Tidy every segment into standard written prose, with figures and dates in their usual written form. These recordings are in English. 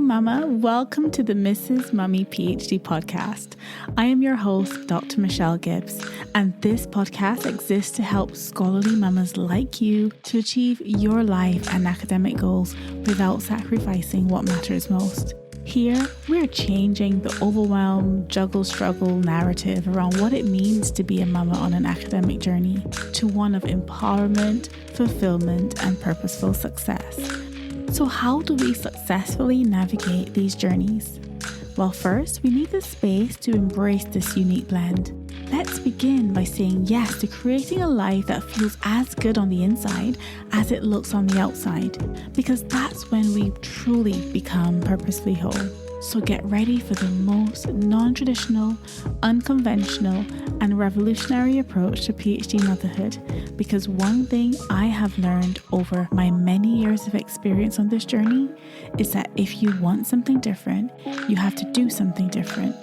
Mama. Welcome to the Mrs. Mummy PhD podcast. I am your host, Dr. Michelle Gibbs, and this podcast exists to help scholarly mamas like you to achieve your life and academic goals without sacrificing what matters most. Here, we're changing the overwhelm, juggle, struggle narrative around what it means to be a mama on an academic journey to one of empowerment, fulfillment, and purposeful success. So how do we successfully navigate these journeys? Well, first, we need the space to embrace this unique blend. Let's begin by saying yes to creating a life that feels as good on the inside as it looks on the outside, because that's when we truly become purposefully whole. So get ready for the most non-traditional, unconventional, and revolutionary approach to PhD motherhood, because one thing I have learned over my many years of experience on this journey is that if you want something different, you have to do something different.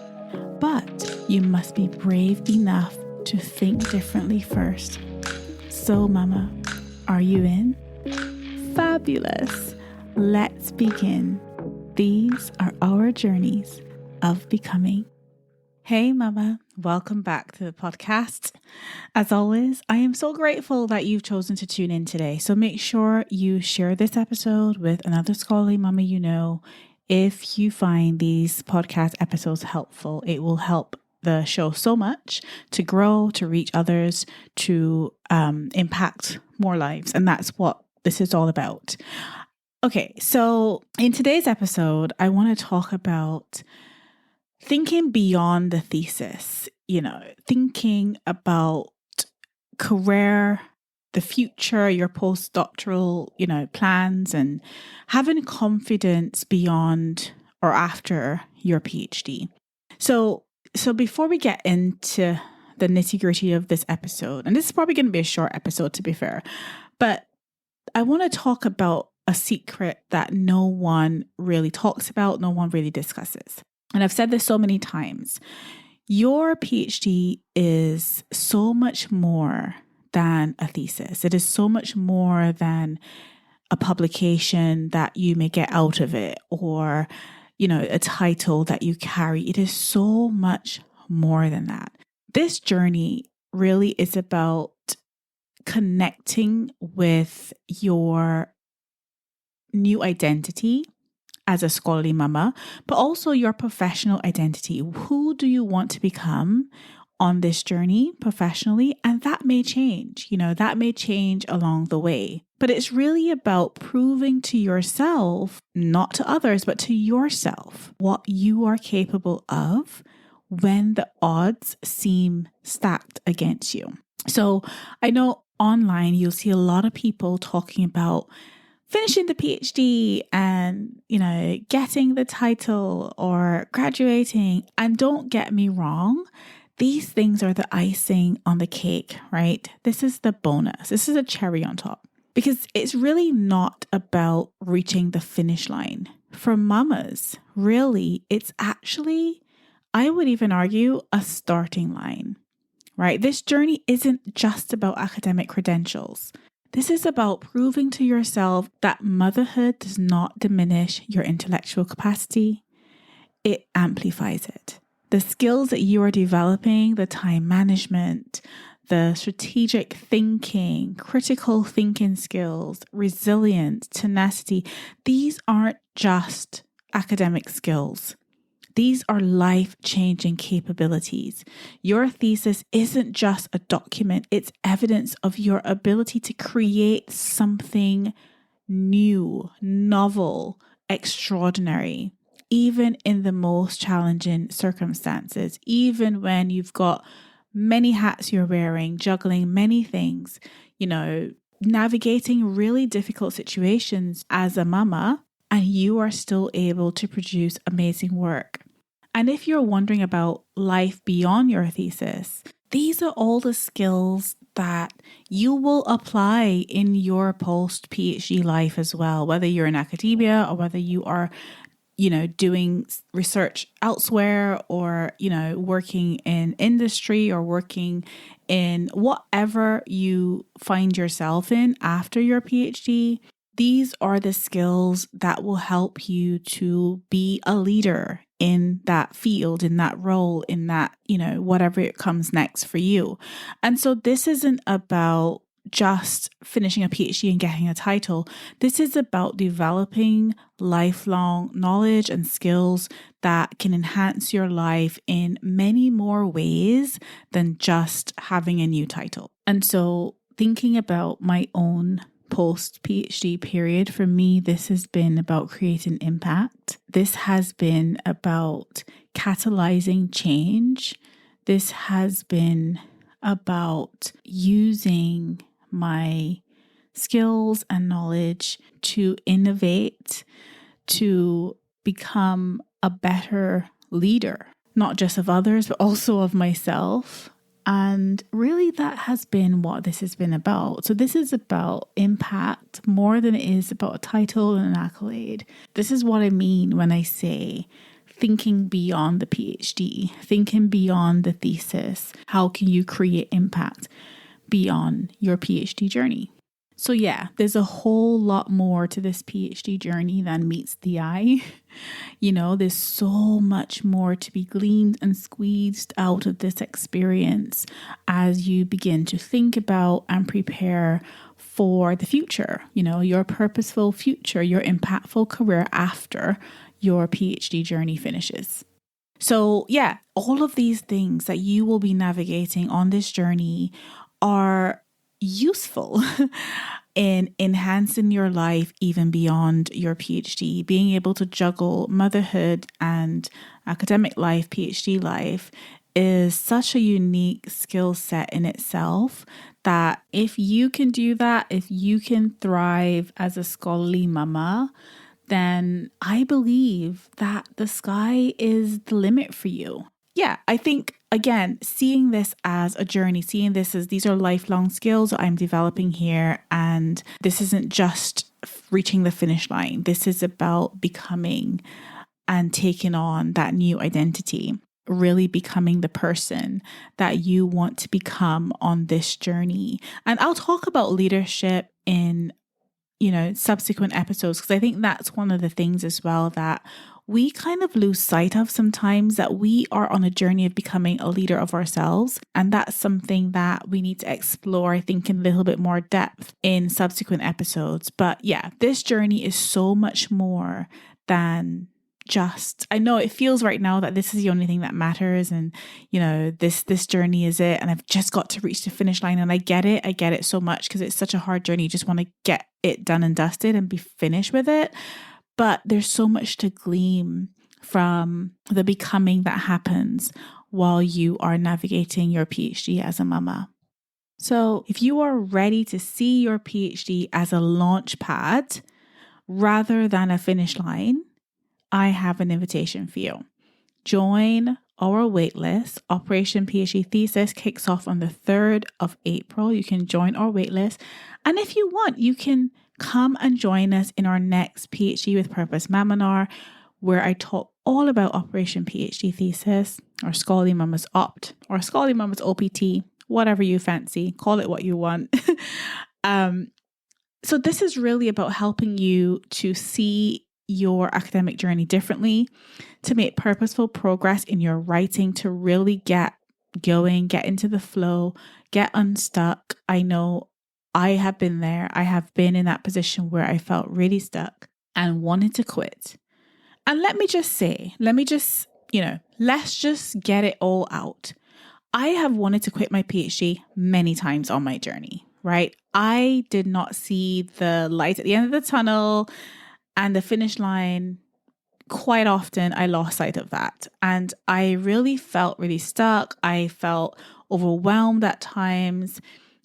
But you must be brave enough to think differently first. So, Mama, are you in? Fabulous! Let's begin. These are our journeys of becoming. Hey, Mama, welcome back to the podcast. As always, I am so grateful that you've chosen to tune in today. So make sure you share this episode with another scholarly mama you know. If you find these podcast episodes helpful, it will help the show so much to grow, to reach others, to impact more lives. And that's what this is all about. Okay, so in today's episode, I want to talk about thinking beyond the thesis, thinking about career, the future, your postdoctoral, plans, and having confidence beyond or after your PhD. So before we get into the nitty-gritty of this episode, and this is probably going to be a short episode to be fair, but I want to talk about a secret that no one really talks about, no one really discusses. And I've said this so many times. Your PhD is so much more than a thesis. It is so much more than a publication that you may get out of it or, a title that you carry. It is so much more than that. This journey really is about connecting with your new identity as a scholarly mama, but also your professional identity. Who do you want to become on this journey professionally? And that may change, that may change along the way. But it's really about proving to yourself, not to others, but to yourself, what you are capable of when the odds seem stacked against you. So I know online you'll see a lot of people talking about finishing the PhD and, getting the title or graduating. And don't get me wrong, these things are the icing on the cake, right? This is the bonus. This is a cherry on top, because it's really not about reaching the finish line. For mamas, really, it's actually, I would even argue, a starting line, right? This journey isn't just about academic credentials. This is about proving to yourself that motherhood does not diminish your intellectual capacity. It amplifies it. The skills that you are developing, the time management, the strategic thinking, critical thinking skills, resilience, tenacity, these aren't just academic skills. These are life-changing capabilities. Your thesis isn't just a document, it's evidence of your ability to create something new, novel, extraordinary, even in the most challenging circumstances, even when you've got many hats you're wearing, juggling many things, navigating really difficult situations as a mama, and you are still able to produce amazing work. And if you're wondering about life beyond your thesis, these are all the skills that you will apply in your post-PhD life as well, whether you're in academia or whether you are, doing research elsewhere or, working in industry or working in whatever you find yourself in after your PhD. these are the skills that will help you to be a leader in that field, in that role, in that, whatever it comes next for you. And so this isn't about just finishing a PhD and getting a title. This is about developing lifelong knowledge and skills that can enhance your life in many more ways than just having a new title. And so thinking about my own post-PhD period, for me, this has been about creating impact. This has been about catalyzing change. This has been about using my skills and knowledge to innovate, to become a better leader, not just of others, but also of myself. And really, that has been what this has been about. So this is about impact more than it is about a title and an accolade. This is what I mean when I say thinking beyond the PhD, thinking beyond the thesis. How can you create impact beyond your PhD journey? So yeah, there's a whole lot more to this PhD journey than meets the eye. There's so much more to be gleaned and squeezed out of this experience as you begin to think about and prepare for the future, your purposeful future, your impactful career after your PhD journey finishes. So yeah, all of these things that you will be navigating on this journey are useful in enhancing your life even beyond your PhD. Being able to juggle motherhood and academic life, PhD life, is such a unique skill set in itself that if you can do that, if you can thrive as a scholarly mama, then I believe that the sky is the limit for you. Yeah, I think, again, seeing this as a journey, seeing this as these are lifelong skills I'm developing here, and this isn't just reaching the finish line. This is about becoming and taking on that new identity, really becoming the person that you want to become on this journey. And I'll talk about leadership in subsequent episodes, because I think that's one of the things as well that we kind of lose sight of sometimes, that we are on a journey of becoming a leader of ourselves. And that's something that we need to explore, I think, in a little bit more depth in subsequent episodes. But yeah, this journey is so much more than just, I know it feels right now that this is the only thing that matters, and this journey is it, and I've just got to reach the finish line. And I get it so much, because it's such a hard journey. You just want to get it done and dusted and be finished with it. But there's so much to glean from the becoming that happens while you are navigating your PhD as a mama. So if you are ready to see your PhD as a launch pad rather than a finish line, I have an invitation for you. Join our waitlist. Operation PhD Thesis kicks off on the 3rd of April. You can join our waitlist. And if you want, you can come and join us in our next PhD with Purpose webinar, where I talk all about Operation PhD Thesis, or Scholarly Mama's Opt, or Scholarly Mama's OPT, whatever you fancy, call it what you want. So this is really about helping you to see your academic journey differently, to make purposeful progress in your writing, to really get going, get into the flow, get unstuck. I know I have been there. I have been in that position where I felt really stuck and wanted to quit. And let's just get it all out. I have wanted to quit my PhD many times on my journey, right? I did not see the light at the end of the tunnel and the finish line. Quite often I lost sight of that. And I really felt really stuck. I felt overwhelmed at times.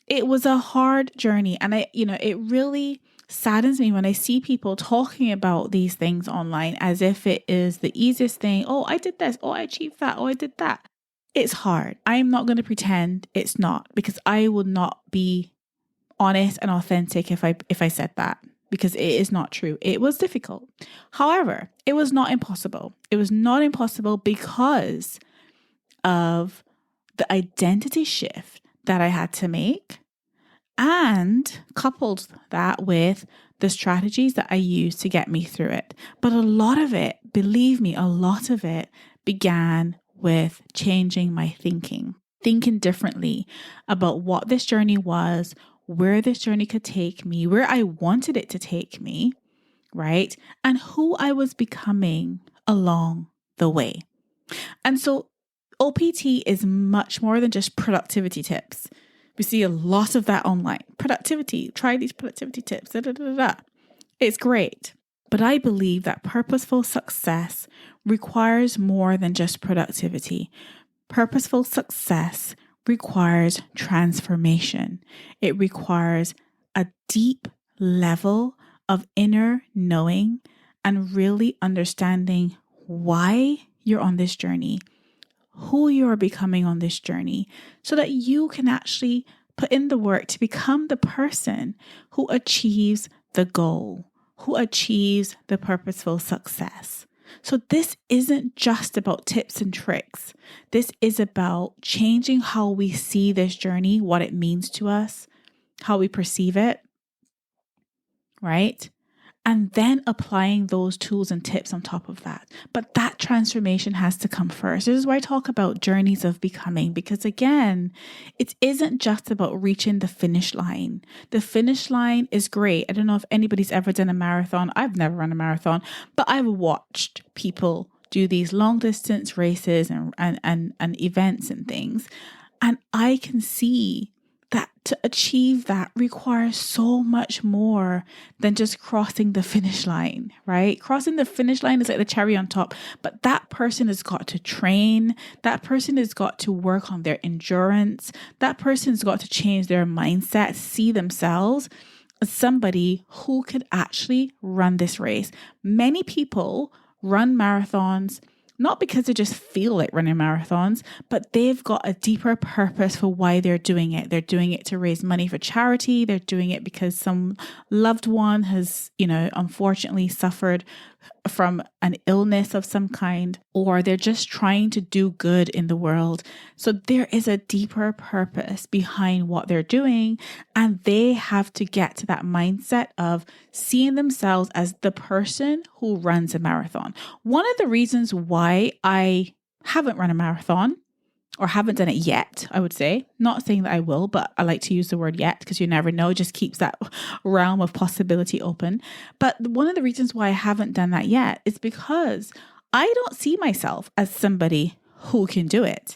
It was a hard journey. And it really saddens me when I see people talking about these things online as if it is the easiest thing. Oh, I did this. Oh, I achieved that. Oh, I did that. It's hard. I'm not going to pretend it's not, because I would not be honest and authentic if I said that, because it is not true. It was difficult. However, it was not impossible. It was not impossible because of the identity shift that I had to make, and coupled that with the strategies that I use to get me through it. But a lot of it, believe me, a lot of it began with changing my thinking differently about what this journey was, where this journey could take me, where I wanted it to take me, right? And who I was becoming along the way. And so OPT is much more than just productivity tips. We see a lot of that online. Productivity, try these productivity tips. It's great. But I believe that purposeful success requires more than just productivity. Purposeful success requires transformation. It requires a deep level of inner knowing and really understanding why you're on this journey, who you are becoming on this journey, so that you can actually put in the work to become the person who achieves the goal, who achieves the purposeful success. So this isn't just about tips and tricks. This is about changing how we see this journey, what it means to us, how we perceive it, right? And then applying those tools and tips on top of that. But that transformation has to come first. This is why I talk about journeys of becoming, because again, it isn't just about reaching the finish line. The finish line is great. I don't know if anybody's ever done a marathon. I've never run a marathon, but I've watched people do these long distance races and events and things. And I can see that to achieve that requires so much more than just crossing the finish line, right? Crossing the finish line is like the cherry on top, but that person has got to train. That person has got to work on their endurance. That person's got to change their mindset, see themselves as somebody who could actually run this race. Many people run marathons not because they just feel like running marathons, but they've got a deeper purpose for why they're doing it. They're doing it to raise money for charity. They're doing it because some loved one has, unfortunately suffered from an illness of some kind, or they're just trying to do good in the world. So there is a deeper purpose behind what they're doing, and they have to get to that mindset of seeing themselves as the person who runs a marathon. One of the reasons why I haven't run a marathon, or haven't done it yet, I would say. Not saying that I will, but I like to use the word yet because you never know. It just keeps that realm of possibility open. But one of the reasons why I haven't done that yet is because I don't see myself as somebody who can do it.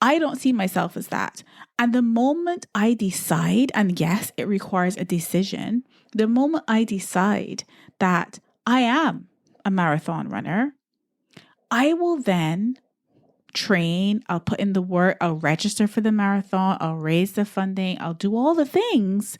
I don't see myself as that. And the moment I decide, and yes, it requires a decision, the moment I decide that I am a marathon runner, I will then train, I'll put in the work, I'll register for the marathon, I'll raise the funding, I'll do all the things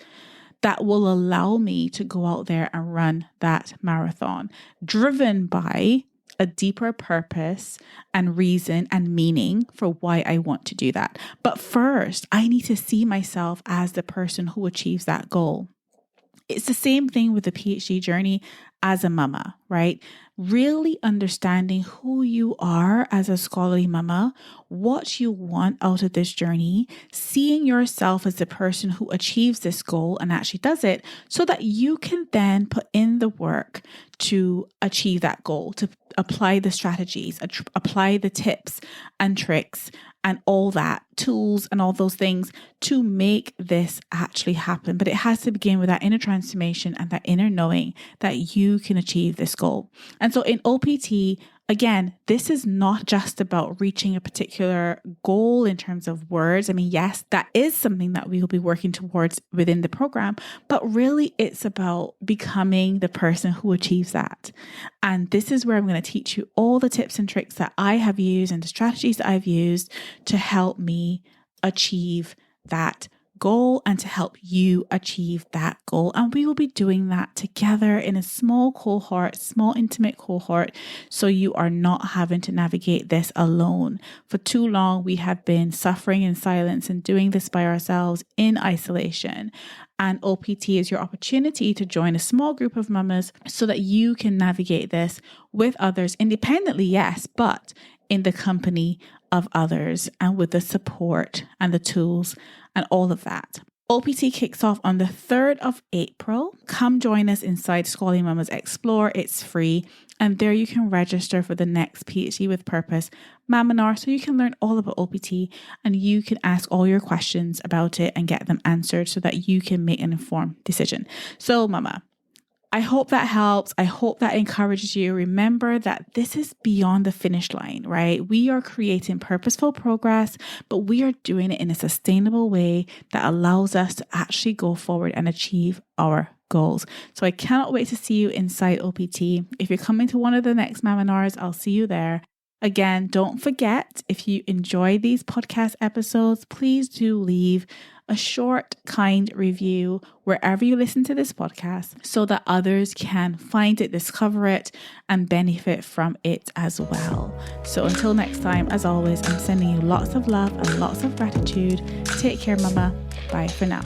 that will allow me to go out there and run that marathon, driven by a deeper purpose and reason and meaning for why I want to do that. But first, I need to see myself as the person who achieves that goal. It's the same thing with the PhD journey as a mama, right? Really understanding who you are as a scholarly mama, what you want out of this journey, seeing yourself as the person who achieves this goal and actually does it, so that you can then put in the work to achieve that goal, to apply the strategies, apply the tips and tricks and all that, tools and all those things to make this actually happen. But it has to begin with that inner transformation and that inner knowing that you can achieve this goal. And so in OPT, again, this is not just about reaching a particular goal in terms of words. I mean, yes, that is something that we will be working towards within the program, but really it's about becoming the person who achieves that. And this is where I'm going to teach you all the tips and tricks that I have used and the strategies that I've used to help me achieve that goal and to help you achieve that goal. And we will be doing that together in a small cohort, small intimate cohort, so you are not having to navigate this alone. For too long, we have been suffering in silence and doing this by ourselves in isolation. And OPT is your opportunity to join a small group of mamas so that you can navigate this with others independently, yes, but in the company of others and with the support and the tools and all of that. OPT kicks off on the 3rd of April. Come join us inside Scholarly Mamas Explore. It's free. And there you can register for the next PhD with Purpose Maminar, so you can learn all about OPT and you can ask all your questions about it and get them answered so that you can make an informed decision. So, Mama, I hope that helps. I hope that encourages you. Remember that this is beyond the finish line, right? We are creating purposeful progress, but we are doing it in a sustainable way that allows us to actually go forward and achieve our goals. So I cannot wait to see you inside OPT. If you're coming to one of the next Maminars, I'll see you there. Again, don't forget, if you enjoy these podcast episodes, please do leave a short, kind review wherever you listen to this podcast so that others can find it, discover it, and benefit from it as well. So until next time, as always, I'm sending you lots of love and lots of gratitude. Take care, Mama. Bye for now.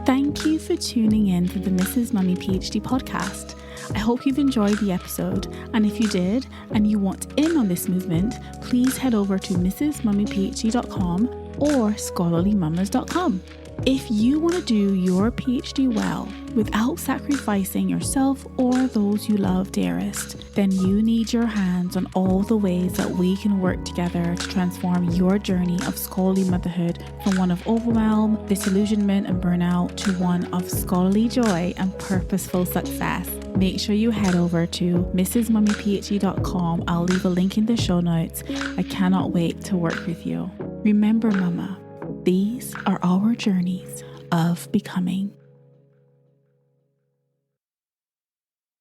Thank you for tuning in to the Mrs. Mummy PhD podcast. I hope you've enjoyed the episode, and if you did and you want in on this movement, please head over to mrsmummyphd.com or scholarlymamas.com. If you want to do your PhD well without sacrificing yourself or those you love dearest, then you need your hands on all the ways that we can work together to transform your journey of scholarly motherhood from one of overwhelm, disillusionment and burnout to one of scholarly joy and purposeful success. Make sure you head over to mrsmummyphd.com. I'll leave a link in the show notes. I cannot wait to work with you. Remember, Mama, these are our journeys of becoming.